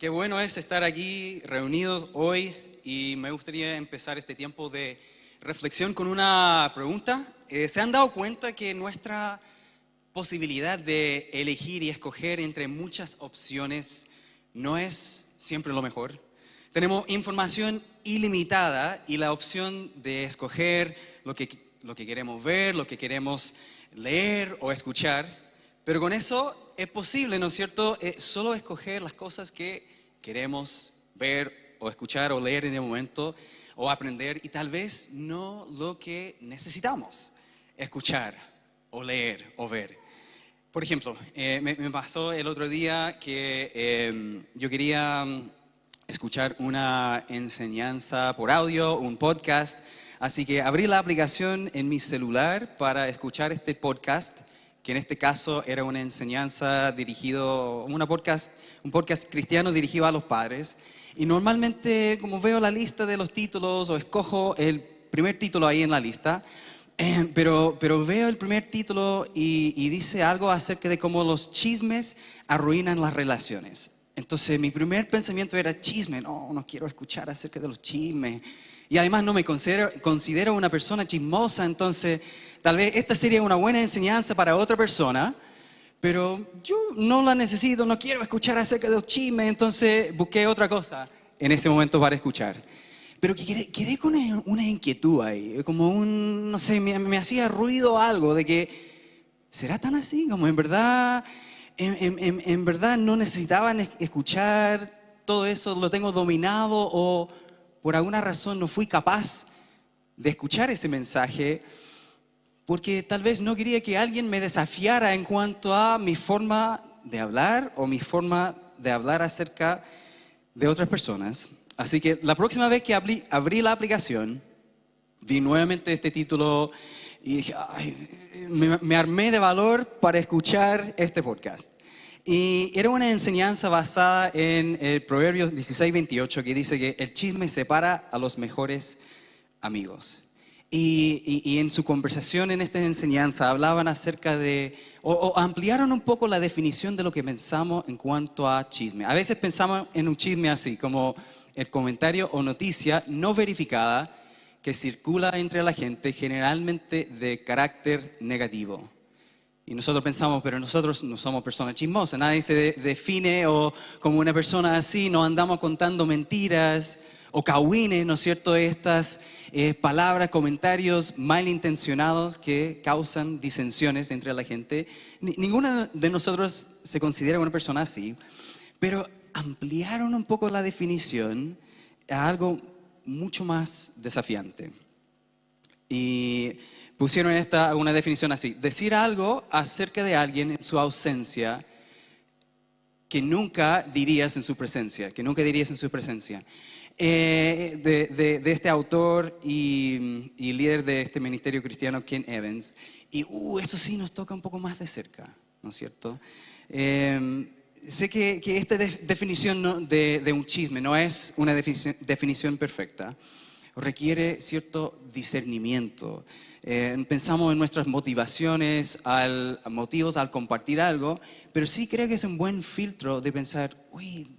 Qué bueno es estar aquí reunidos hoy y me gustaría empezar este tiempo de reflexión con una pregunta. ¿Se han dado cuenta que nuestra posibilidad de elegir y escoger entre muchas opciones no es siempre lo mejor? Tenemos información ilimitada y la opción de escoger lo que queremos ver, lo que queremos leer o escuchar, pero con eso es posible, ¿no es cierto?, solo escoger las cosas que queremos ver o escuchar o leer en el momento o aprender, y tal vez no lo que necesitamos escuchar o leer o ver. Por ejemplo, me pasó el otro día que yo quería escuchar una enseñanza por audio, un podcast, así que abrí la aplicación en mi celular para escuchar este podcast, que en este caso era una enseñanza un podcast cristiano dirigido a los padres. Y normalmente, como veo la lista de los títulos o escojo el primer título ahí en la lista, pero veo el primer título y dice algo acerca de cómo los chismes arruinan las relaciones. Entonces mi primer pensamiento era chisme, no quiero escuchar acerca de los chismes. Y además no me considero una persona chismosa, entonces tal vez esta sería una buena enseñanza para otra persona, pero yo no la necesito, no quiero escuchar acerca de los chismes, entonces busqué otra cosa en ese momento para escuchar. Pero quedé con una inquietud ahí, como no sé, me hacía ruido algo de que, ¿será tan así? Como en verdad no necesitaban escuchar todo eso, lo tengo dominado, o por alguna razón no fui capaz de escuchar ese mensaje, porque tal vez no quería que alguien me desafiara en cuanto a mi forma de hablar o mi forma de hablar acerca de otras personas. Así que la próxima vez que abrí la aplicación, vi nuevamente este título y dije, me armé de valor para escuchar este podcast. Y era una enseñanza basada en el Proverbios 16:28, que dice que el chisme separa a los mejores amigos. Y en su conversación en esta enseñanza hablaban acerca de, o ampliaron un poco la definición de lo que pensamos en cuanto a chisme. A veces pensamos en un chisme así, como el comentario o noticia no verificada que circula entre la gente, generalmente de carácter negativo. Y nosotros pensamos, pero nosotros no somos personas chismosas, nadie se define como una persona así, no andamos contando mentiras o cagüines, ¿no es cierto?, estas palabras, comentarios malintencionados que causan disensiones entre la gente. Ninguno de nosotros se considera una persona así, pero ampliaron un poco la definición a algo mucho más desafiante. Y pusieron una definición así: decir algo acerca de alguien en su ausencia que nunca dirías en su presencia, de este autor y líder de este ministerio cristiano, Ken Evans. Y eso sí nos toca un poco más de cerca, ¿no es cierto? Sé que esta definición de un chisme no es una definición perfecta, requiere cierto discernimiento. Pensamos en nuestras motivos al compartir algo, pero sí creo que es un buen filtro de pensar,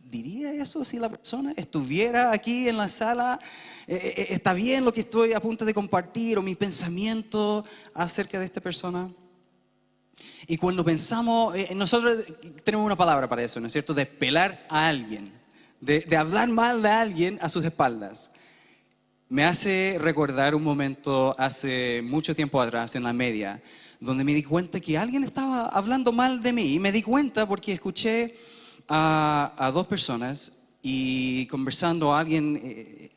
¿diría eso si la persona estuviera aquí en la sala? ¿Está bien lo que estoy a punto de compartir o mi pensamiento acerca de esta persona? Y cuando pensamos, nosotros tenemos una palabra para eso, ¿no es cierto? De pelar a alguien, de hablar mal de alguien a sus espaldas. Me hace recordar un momento hace mucho tiempo atrás en la media, donde me di cuenta que alguien estaba hablando mal de mí. Y me di cuenta porque escuché a dos personas y conversando alguien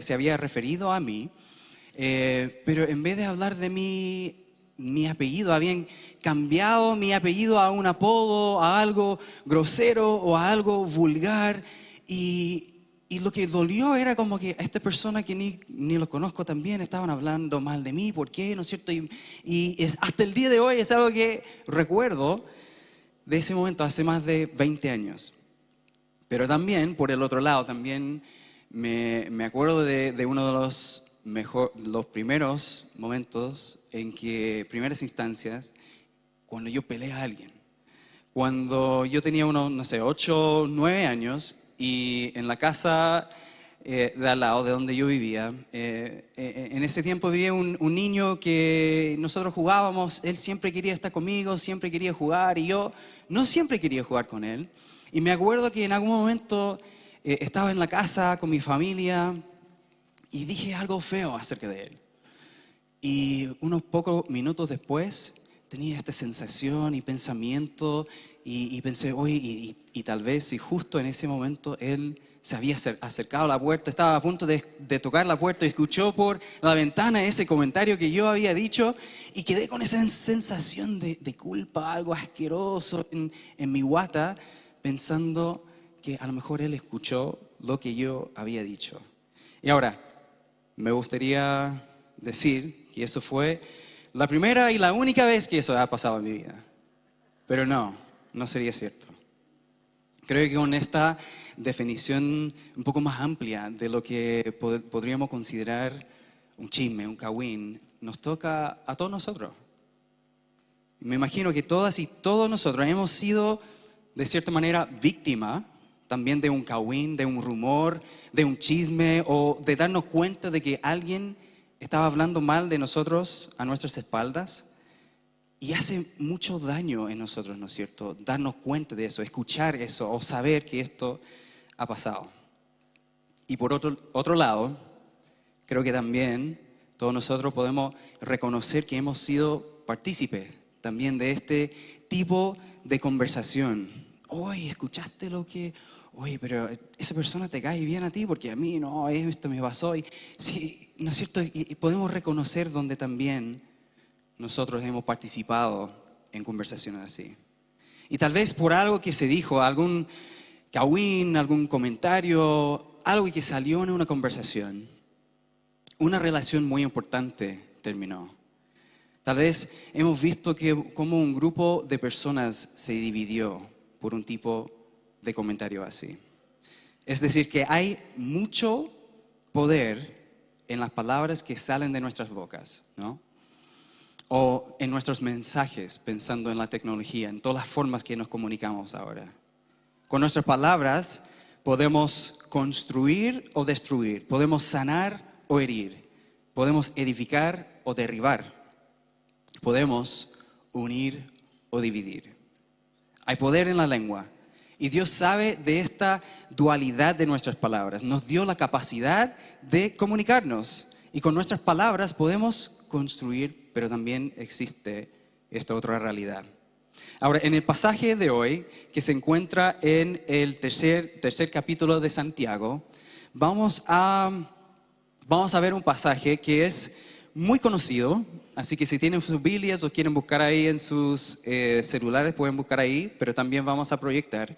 se había referido a mí, pero en vez de hablar de mi apellido, habían cambiado mi apellido a un apodo, a algo grosero o a algo vulgar. Y lo que dolió era como que a esta persona que ni lo conozco tan bien estaban hablando mal de mí. ¿Por qué? ¿No es cierto? Hasta el día de hoy es algo que recuerdo de ese momento hace más de 20 años. Pero también, por el otro lado, también me acuerdo de uno de los primeros momentos primeras instancias, cuando yo peleé a alguien. cuando yo tenía unos, no sé, 8, 9 años y en la casa de al lado de donde yo vivía, en ese tiempo vivía un niño que nosotros jugábamos, él siempre quería estar conmigo, siempre quería jugar y yo no siempre quería jugar con él. Y me acuerdo que en algún momento estaba en la casa con mi familia y dije algo feo acerca de él. Y unos pocos minutos después tenía esta sensación y pensamiento y pensé, oye, y tal vez si justo en ese momento él se había acercado a la puerta, estaba a punto de tocar la puerta y escuchó por la ventana ese comentario que yo había dicho y quedé con esa sensación de culpa, algo asqueroso en mi guata, pensando que a lo mejor él escuchó lo que yo había dicho. Y ahora, me gustaría decir que eso fue la primera y la única vez que eso ha pasado en mi vida. Pero no sería cierto. Creo que con esta definición un poco más amplia de lo que podríamos considerar un chisme, un cagüín, nos toca a todos nosotros. Me imagino que todas y todos nosotros hemos sido, de cierta manera, víctimas también de un cagüín, de un rumor, de un chisme o de darnos cuenta de que alguien estaba hablando mal de nosotros a nuestras espaldas. Y hace mucho daño en nosotros, ¿no es cierto? Darnos cuenta de eso, escuchar eso o saber que esto ha pasado. Y por otro lado, creo que también todos nosotros podemos reconocer que hemos sido partícipes también de este tipo de conversación. Oye, ¿escuchaste lo que...? Oye, pero esa persona te cae bien a ti porque a mí no, esto me pasó. Y, sí, ¿no es cierto? Y podemos reconocer donde también nosotros hemos participado en conversaciones así. Y tal vez por algo que se dijo, algún cagüín, algún comentario, algo que salió en una conversación, una relación muy importante terminó. Tal vez hemos visto que como un grupo de personas se dividió por un tipo de comentario así. Es decir, que hay mucho poder en las palabras que salen de nuestras bocas, ¿no? O en nuestros mensajes, pensando en la tecnología, en todas las formas que nos comunicamos ahora. Con nuestras palabras podemos construir o destruir, podemos sanar o herir, podemos edificar o derribar, podemos unir o dividir. Hay poder en la lengua y Dios sabe de esta dualidad de nuestras palabras. Nos dio la capacidad de comunicarnos y con nuestras palabras podemos construir, pero también existe esta otra realidad. Ahora, en el pasaje de hoy, que se encuentra en el tercer capítulo de Santiago, vamos a ver un pasaje que es muy conocido, así que si tienen sus Biblias o quieren buscar ahí en sus celulares, pueden buscar ahí, pero también vamos a proyectar.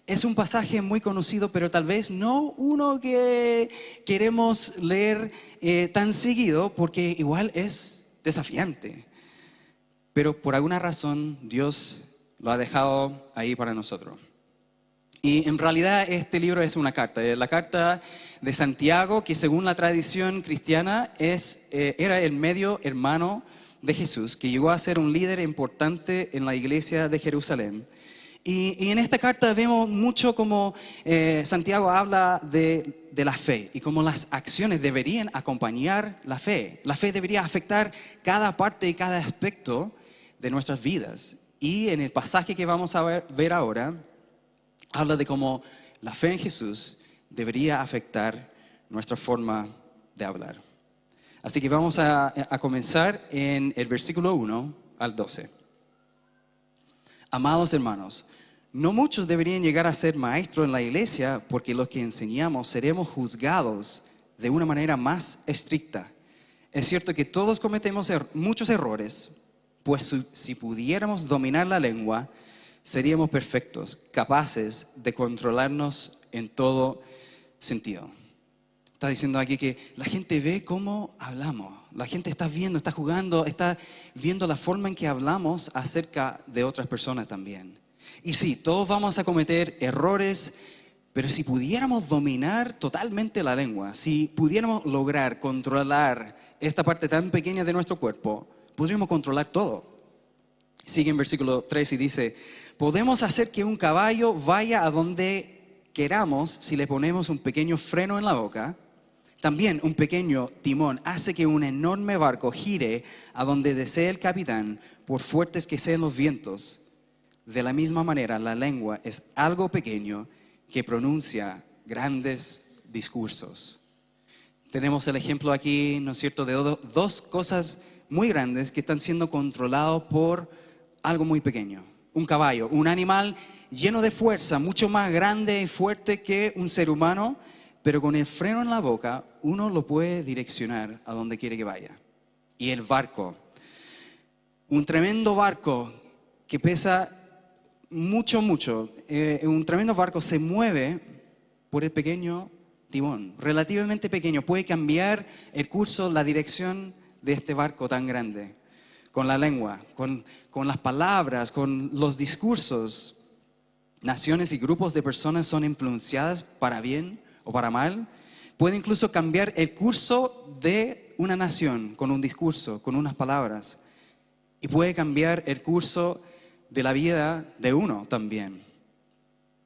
Es un pasaje muy conocido, pero tal vez no uno que queremos leer tan seguido, porque igual es desafiante. Pero por alguna razón Dios lo ha dejado ahí para nosotros. Y en realidad este libro es una carta, la carta de Santiago, que según la tradición cristiana era el medio hermano de Jesús, que llegó a ser un líder importante en la iglesia de Jerusalén. Y en esta carta vemos mucho como Santiago habla de la fe y cómo las acciones deberían acompañar la fe. La fe debería afectar cada parte y cada aspecto de nuestras vidas. Y en el pasaje que vamos a ver ahora, habla de cómo la fe en Jesús debería afectar nuestra forma de hablar. Así que vamos a comenzar en el versículo 1 al 12. Amados hermanos, no muchos deberían llegar a ser maestros en la iglesia, porque los que enseñamos seremos juzgados de una manera más estricta. Es cierto que todos cometemos muchos errores, pues si pudiéramos dominar la lengua, seríamos perfectos, capaces de controlarnos en todo sentido. Está diciendo aquí que la gente ve cómo hablamos. La gente está viendo, está jugando, está viendo la forma en que hablamos acerca de otras personas también. Y sí, todos vamos a cometer errores, pero si pudiéramos dominar totalmente la lengua, si pudiéramos lograr controlar esta parte tan pequeña de nuestro cuerpo, podríamos controlar todo. Sigue en versículo 3 y dice: podemos hacer que un caballo vaya a donde queramos si le ponemos un pequeño freno en la boca. También un pequeño timón hace que un enorme barco gire a donde desee el capitán, por fuertes que sean los vientos. De la misma manera, la lengua es algo pequeño que pronuncia grandes discursos. Tenemos el ejemplo aquí, ¿no es cierto?, de dos cosas muy grandes que están siendo controlados por algo muy pequeño. Un caballo, un animal lleno de fuerza, mucho más grande y fuerte que un ser humano, pero con el freno en la boca uno lo puede direccionar a donde quiere que vaya. Y el barco, un tremendo barco que pesa mucho, un tremendo barco se mueve por el pequeño timón, relativamente pequeño, puede cambiar el curso, la dirección de este barco tan grande. Con la lengua, con las palabras, con los discursos, naciones y grupos de personas son influenciadas para bien o para mal. Puede incluso cambiar el curso de una nación con un discurso, con unas palabras. Y puede cambiar el curso de la vida de uno también.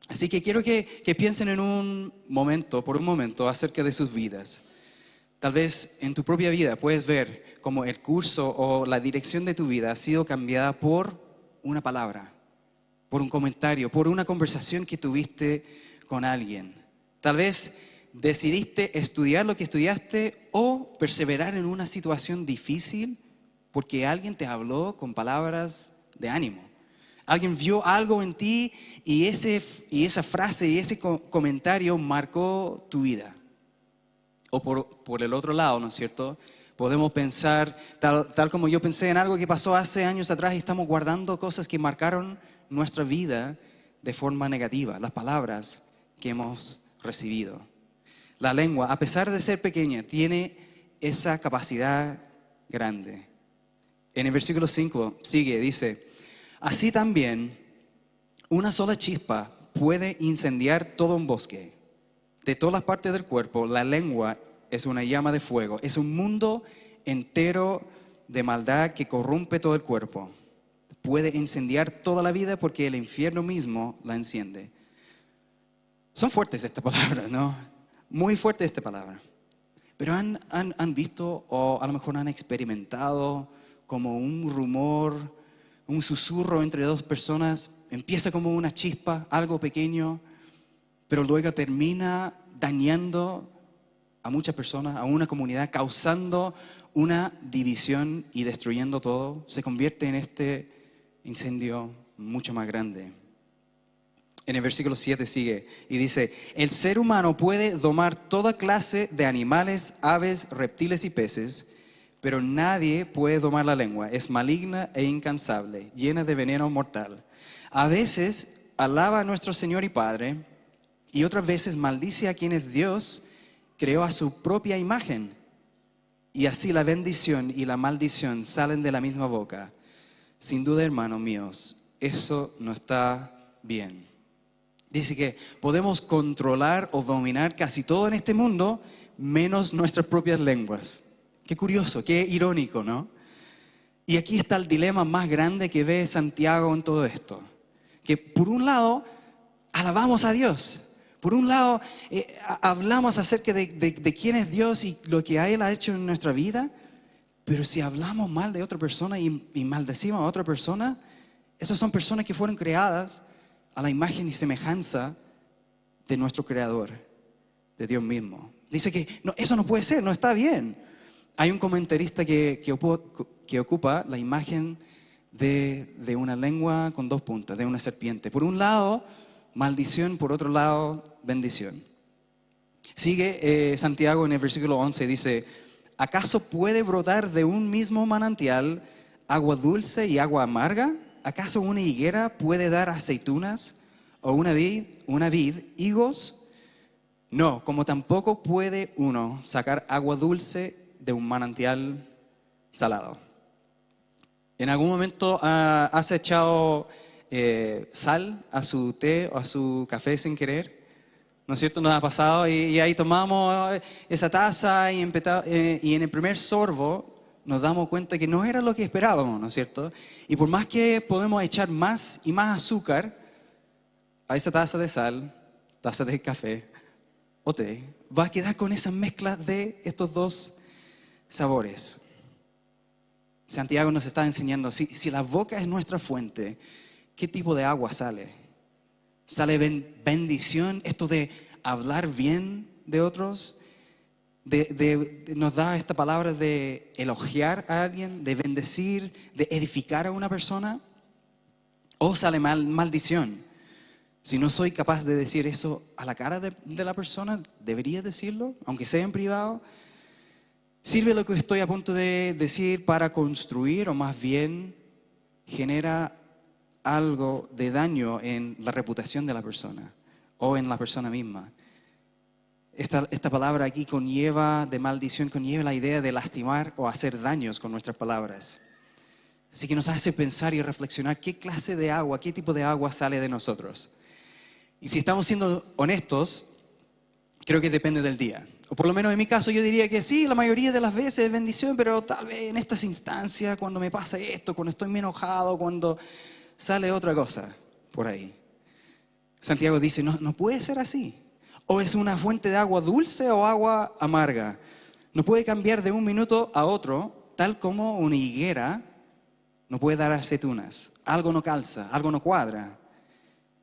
Así que quiero que piensen por un momento, acerca de sus vidas. Tal vez en tu propia vida puedes ver cómo el curso o la dirección de tu vida ha sido cambiada por una palabra, por un comentario, por una conversación que tuviste con alguien. Tal vez decidiste estudiar lo que estudiaste o perseverar en una situación difícil porque alguien te habló con palabras de ánimo. Alguien vio algo en ti y esa frase y ese comentario marcó tu vida. O por el otro lado, ¿no es cierto? Podemos pensar, tal como yo pensé en algo que pasó hace años atrás y estamos guardando cosas que marcaron nuestra vida de forma negativa, las palabras que hemos recibido. La lengua, a pesar de ser pequeña, tiene esa capacidad grande. En el versículo 5 dice, así también una sola chispa puede incendiar todo un bosque. De todas las partes del cuerpo, la lengua es una llama de fuego, es un mundo entero de maldad que corrompe todo el cuerpo. Puede incendiar toda la vida porque el infierno mismo la enciende. Son fuertes estas palabras, ¿no? Muy fuerte esta palabra. Pero han visto o a lo mejor han experimentado como un rumor, un susurro entre dos personas. Empieza como una chispa, algo pequeño, pero luego termina dañando a muchas personas, a una comunidad, causando una división y destruyendo todo. Se convierte en este incendio mucho más grande. En el versículo 7 sigue y dice, el ser humano puede domar toda clase de animales, aves, reptiles y peces, pero nadie puede domar la lengua. Es maligna e incansable, llena de veneno mortal. A veces alaba a nuestro Señor y Padre y otras veces maldice a quienes Dios creó a su propia imagen. Y así la bendición y la maldición salen de la misma boca. Sin duda, hermanos míos, eso no está bien. Dice que podemos controlar o dominar casi todo en este mundo, menos nuestras propias lenguas. Qué curioso, qué irónico, ¿no? Y aquí está el dilema más grande que ve Santiago en todo esto. Que por un lado, alabamos a Dios. Por un lado, hablamos acerca de quién es Dios y lo que Él ha hecho en nuestra vida. Pero si hablamos mal de otra persona y maldecimos a otra persona, esas son personas que fueron creadas a la imagen y semejanza de nuestro Creador, de Dios mismo. Dice que no, eso no puede ser, no está bien. Hay un comentarista que ocupa la imagen de una lengua con dos puntas, de una serpiente. Por un lado, maldición, por otro lado, bendición. Sigue Santiago en el versículo 11, dice, ¿acaso puede brotar de un mismo manantial agua dulce y agua amarga? ¿Acaso una higuera puede dar aceitunas o una vid higos? No, como tampoco puede uno sacar agua dulce de un manantial salado. ¿En algún momento has echado sal a su té o a su café sin querer? ¿No es cierto? Nos ha pasado y ahí tomamos esa taza y en el primer sorbo nos damos cuenta que no era lo que esperábamos, ¿no es cierto? Y por más que podemos echar más y más azúcar a esa taza de sal, taza de café o té, va a quedar con esa mezcla de estos dos sabores. Santiago nos está enseñando, si la boca es nuestra fuente, ¿qué tipo de agua sale? ¿Sale bendición, esto de hablar bien de otros? Nos da esta palabra de elogiar a alguien, de bendecir, de edificar a una persona, o sale maldición. Si no soy capaz de decir eso a la cara de la persona, debería decirlo, aunque sea en privado. ¿Sirve lo que estoy a punto de decir para construir, o más bien genera algo de daño en la reputación de la persona o en la persona misma? Esta palabra aquí de maldición, conlleva la idea de lastimar o hacer daños con nuestras palabras. Así que nos hace pensar y reflexionar qué clase de agua, qué tipo de agua sale de nosotros. Y si estamos siendo honestos, creo que depende del día. O por lo menos en mi caso yo diría que sí, la mayoría de las veces es bendición, pero tal vez en estas instancias, cuando me pasa esto, cuando estoy muy enojado, cuando sale otra cosa por ahí. Santiago dice, no puede ser así. O es una fuente de agua dulce o agua amarga. No puede cambiar de un minuto a otro, tal como una higuera no puede dar aceitunas. Algo no calza, algo no cuadra.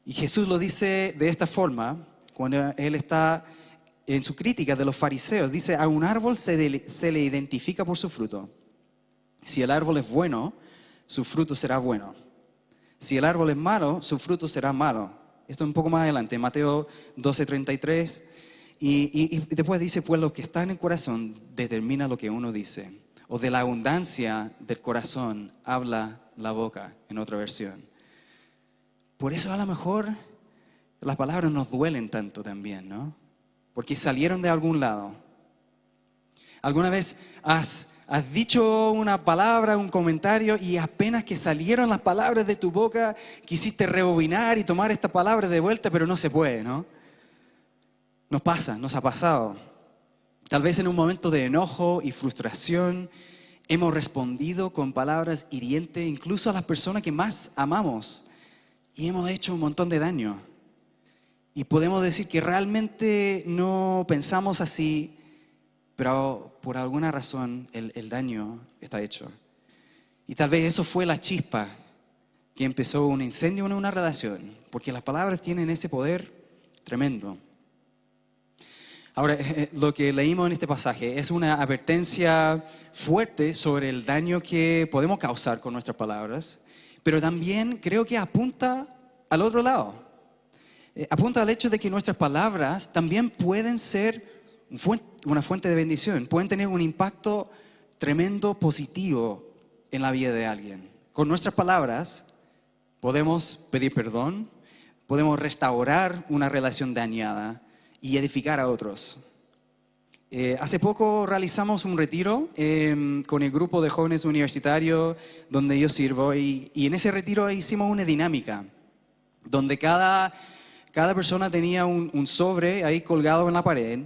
Y Jesús lo dice de esta forma, cuando Él está en su crítica de los fariseos. Dice, a un árbol se le identifica por su fruto. Si el árbol es bueno, su fruto será bueno. Si el árbol es malo, su fruto será malo. Esto un poco más adelante, Mateo 12:33. Y después dice, pues lo que está en el corazón determina lo que uno dice. O de la abundancia del corazón habla la boca, en otra versión. Por eso a lo mejor las palabras nos duelen tanto también, ¿no? Porque salieron de algún lado. ¿Alguna vez has dicho una palabra, un comentario, y apenas que salieron las palabras de tu boca, quisiste rebobinar y tomar esta palabra de vuelta, pero no se puede, ¿no? Nos ha pasado. Tal vez en un momento de enojo y frustración hemos respondido con palabras hirientes, incluso a las personas que más amamos, y hemos hecho un montón de daño. Y podemos decir que realmente no pensamos así, pero por alguna razón el daño está hecho. Y tal vez eso fue la chispa que empezó un incendio en una relación, porque las palabras tienen ese poder tremendo. Ahora, lo que leímos en este pasaje es una advertencia fuerte sobre el daño que podemos causar con nuestras palabras, pero también creo que apunta al otro lado. Apunta al hecho de que nuestras palabras también pueden ser una fuente de bendición, pueden tener un impacto tremendo, positivo en la vida de alguien. Con nuestras palabras podemos pedir perdón, podemos restaurar una relación dañada y edificar a otros. Hace poco realizamos un retiro con el grupo de jóvenes universitarios donde yo sirvo, y en ese retiro hicimos una dinámica donde cada persona tenía un sobre ahí colgado en la pared,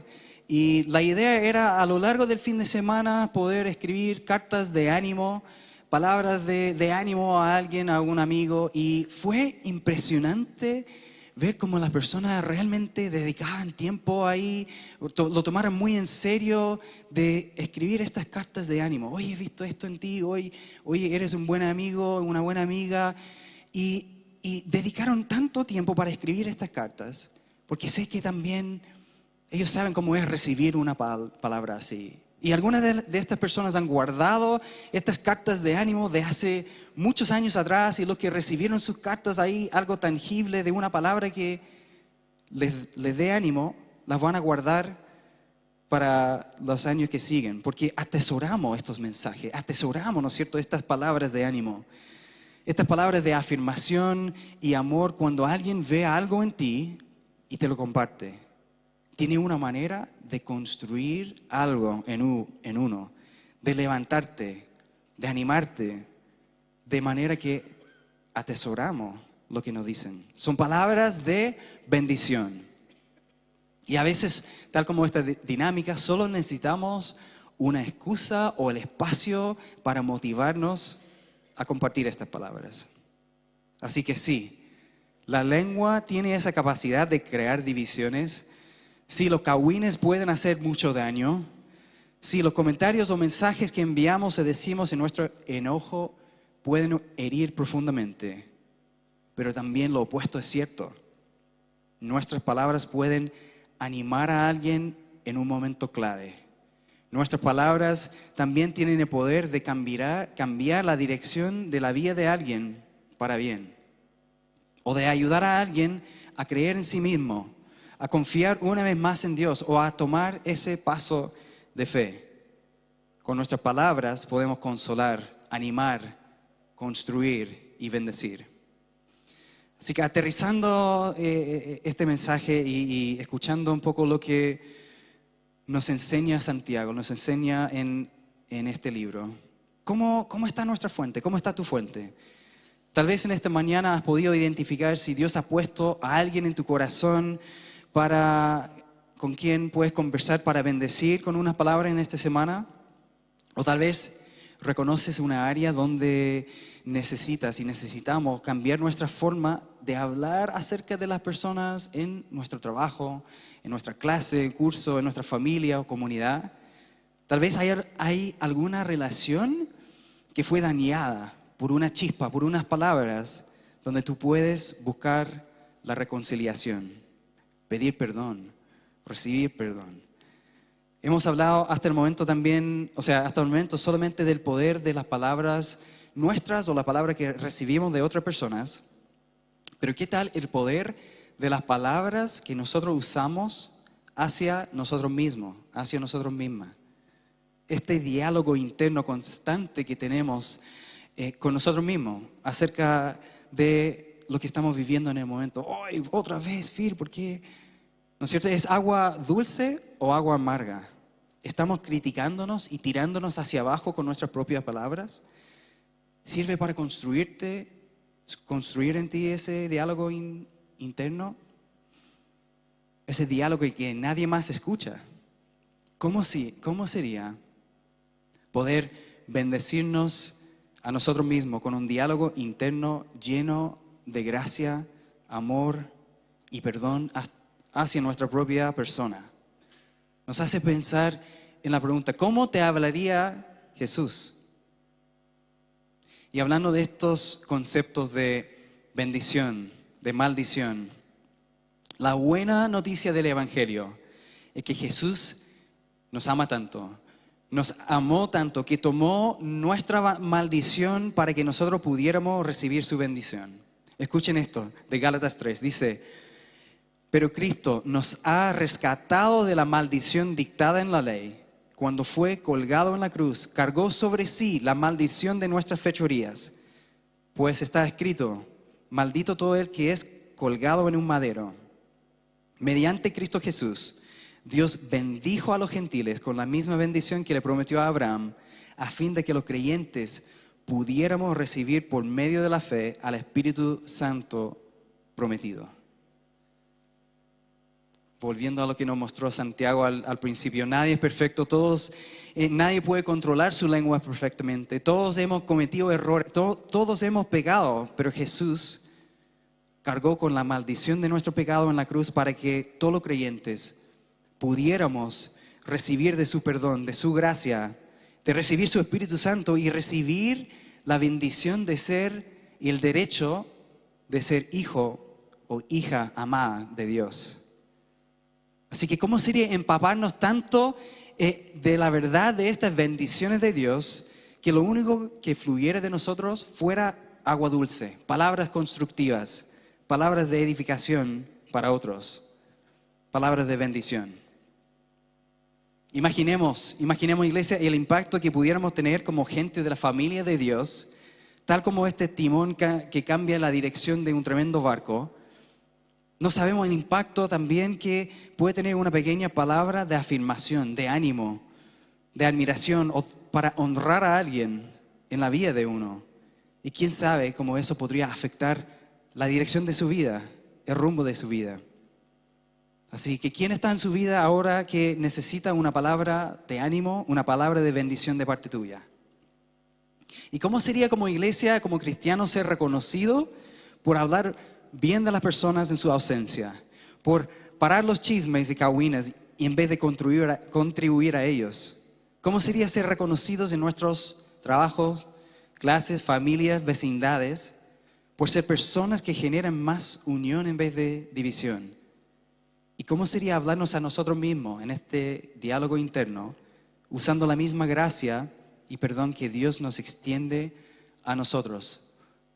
y la idea era a lo largo del fin de semana poder escribir cartas de ánimo, palabras de ánimo a alguien, a un amigo, y fue impresionante ver cómo las personas realmente dedicaban tiempo ahí, lo tomaron muy en serio de escribir estas cartas de ánimo. Oye, he visto esto en ti, oye, eres un buen amigo, una buena amiga, y dedicaron tanto tiempo para escribir estas cartas, porque sé que también ellos saben cómo es recibir una palabra así. Y algunas de estas personas han guardado estas cartas de ánimo de hace muchos años atrás, y los que recibieron sus cartas ahí, algo tangible de una palabra que les dé ánimo, las van a guardar para los años que siguen, porque atesoramos estos mensajes, atesoramos, ¿no es cierto?, estas palabras de ánimo. Estas palabras de afirmación y amor, cuando alguien ve algo en ti y te lo comparte, tiene una manera de construir algo en uno, de levantarte, de animarte, de manera que atesoramos lo que nos dicen. Son palabras de bendición. Y a veces, tal como esta dinámica, solo necesitamos una excusa o el espacio para motivarnos a compartir estas palabras. Así que sí, la lengua tiene esa capacidad de crear divisiones. Sí, los cagüines pueden hacer mucho daño. Sí, los comentarios o mensajes que enviamos o decimos en nuestro enojo pueden herir profundamente. Pero también lo opuesto es cierto. Nuestras palabras pueden animar a alguien en un momento clave. Nuestras palabras también tienen el poder de cambiar la dirección de la vida de alguien para bien. O de ayudar a alguien a creer en sí mismo, a confiar una vez más en Dios o a tomar ese paso de fe. Con nuestras palabras podemos consolar, animar, construir y bendecir. Así que aterrizando este mensaje y escuchando un poco lo que nos enseña Santiago, nos enseña en este libro. ¿Cómo está nuestra fuente? ¿Cómo está tu fuente? Tal vez en esta mañana has podido identificar si Dios ha puesto a alguien en tu corazón con quien puedes conversar para bendecir con unas palabras en esta semana. O tal vez reconoces una área donde necesitamos cambiar nuestra forma de hablar acerca de las personas en nuestro trabajo, en nuestra clase, curso, en nuestra familia o comunidad. Tal vez hay alguna relación que fue dañada por una chispa, por unas palabras, donde tú puedes buscar la reconciliación, pedir perdón, recibir perdón. Hemos hablado hasta el momento solamente del poder de las palabras nuestras o la palabra que recibimos de otras personas. Pero ¿qué tal el poder de las palabras que nosotros usamos hacia nosotros mismos, hacia nosotros mismas? Este diálogo interno constante que tenemos con nosotros mismos acerca de lo que estamos viviendo en el momento. ¡Ay, otra vez, Phil! ¿Por qué? ¿No es cierto? ¿Es agua dulce o agua amarga? ¿Estamos criticándonos y tirándonos hacia abajo con nuestras propias palabras? ¿Sirve para construir en ti ese diálogo interno? Ese diálogo que nadie más escucha. ¿Cómo sería poder bendecirnos a nosotros mismos con un diálogo interno lleno de gracia, amor y perdón hacia nuestra propia persona? Nos hace pensar en la pregunta, ¿cómo te hablaría Jesús? Y hablando de estos conceptos de bendición, de maldición, la buena noticia del Evangelio es que Jesús nos ama tanto, nos amó tanto que tomó nuestra maldición para que nosotros pudiéramos recibir su bendición. Escuchen esto de Gálatas 3, dice: pero Cristo nos ha rescatado de la maldición dictada en la ley. Cuando fue colgado en la cruz, cargó sobre sí la maldición de nuestras fechorías. Pues está escrito, maldito todo el que es colgado en un madero. Mediante Cristo Jesús, Dios bendijo a los gentiles con la misma bendición que le prometió a Abraham, a fin de que los creyentes pudiéramos recibir por medio de la fe al Espíritu Santo prometido. Volviendo a lo que nos mostró Santiago al principio, nadie es perfecto, nadie puede controlar su lengua perfectamente, todos hemos cometido errores, todos hemos pecado, pero Jesús cargó con la maldición de nuestro pecado en la cruz para que todos los creyentes pudiéramos recibir de su perdón, de su gracia, de recibir su Espíritu Santo y recibir la bendición de ser y el derecho de ser hijo o hija amada de Dios. Así que ¿cómo sería empaparnos tanto de la verdad de estas bendiciones de Dios que lo único que fluyera de nosotros fuera agua dulce, palabras constructivas, palabras de edificación para otros, palabras de bendición? Imaginemos, iglesia, el impacto que pudiéramos tener como gente de la familia de Dios, tal como este timón que cambia la dirección de un tremendo barco. No sabemos el impacto también que puede tener una pequeña palabra de afirmación, de ánimo, de admiración o para honrar a alguien en la vida de uno. Y quién sabe cómo eso podría afectar la dirección de su vida, el rumbo de su vida. Así que ¿quién está en su vida ahora que necesita una palabra de ánimo, una palabra de bendición de parte tuya? ¿Y cómo sería como iglesia, como cristiano, ser reconocido por hablar bien de las personas en su ausencia? Por parar los chismes y cagüines y en vez de contribuir a ellos. ¿Cómo sería ser reconocidos en nuestros trabajos, clases, familias, vecindades, por ser personas que generan más unión en vez de división? ¿Y cómo sería hablarnos a nosotros mismos en este diálogo interno, usando la misma gracia y perdón que Dios nos extiende a nosotros,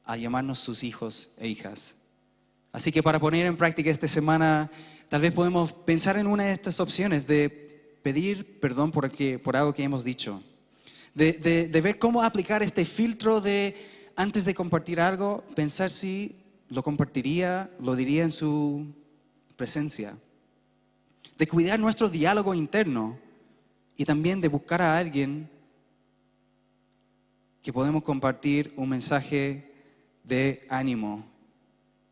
a llamarnos sus hijos e hijas? Así que para poner en práctica esta semana, tal vez podemos pensar en una de estas opciones de pedir perdón por algo que hemos dicho. De ver cómo aplicar este filtro de, antes de compartir algo, pensar si lo compartiría, lo diría en su presencia. De cuidar nuestro diálogo interno y también de buscar a alguien que podemos compartir un mensaje de ánimo,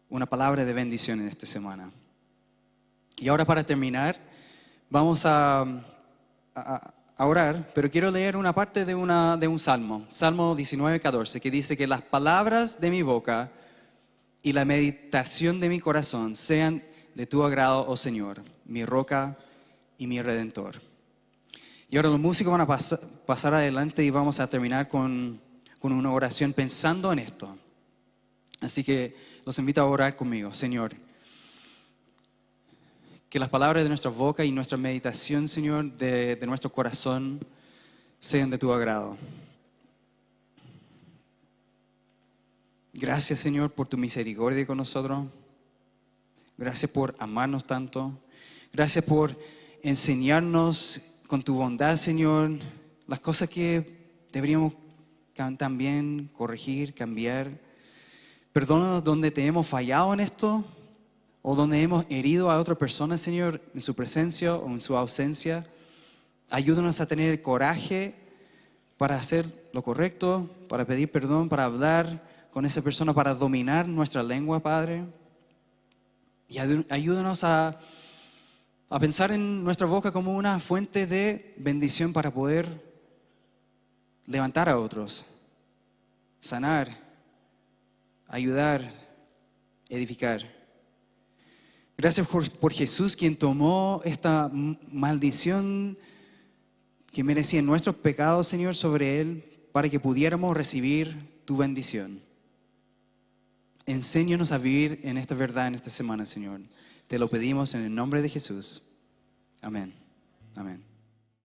una palabra de bendición en esta semana. Y ahora para terminar, vamos a orar, pero quiero leer una parte de un salmo, Salmo 19:14, que dice que las palabras de mi boca y la meditación de mi corazón sean de tu agrado, oh Señor, mi roca y mi redentor. Y ahora los músicos van a pasar adelante y vamos a terminar con una oración pensando en esto. Así que los invito a orar conmigo. Señor, que las palabras de nuestra boca y nuestra meditación, Señor, de nuestro corazón sean de tu agrado. Gracias, Señor, por tu misericordia con nosotros. Gracias por amarnos tanto. Gracias por enseñarnos con tu bondad, Señor, las cosas que deberíamos también corregir, cambiar. Perdónanos donde te hemos fallado en esto o donde hemos herido a otra persona, Señor, en su presencia o en su ausencia. Ayúdanos a tener coraje para hacer lo correcto, para pedir perdón, para hablar con esa persona, para dominar nuestra lengua, Padre. Y ayúdanos a pensar en nuestra boca como una fuente de bendición para poder levantar a otros, sanar, ayudar, edificar. Gracias por Jesús, quien tomó esta maldición que merecían nuestros pecados, Señor, sobre Él, para que pudiéramos recibir tu bendición. Enséñanos a vivir en esta verdad en esta semana, Señor. Te lo pedimos en el nombre de Jesús. Amén. Amén.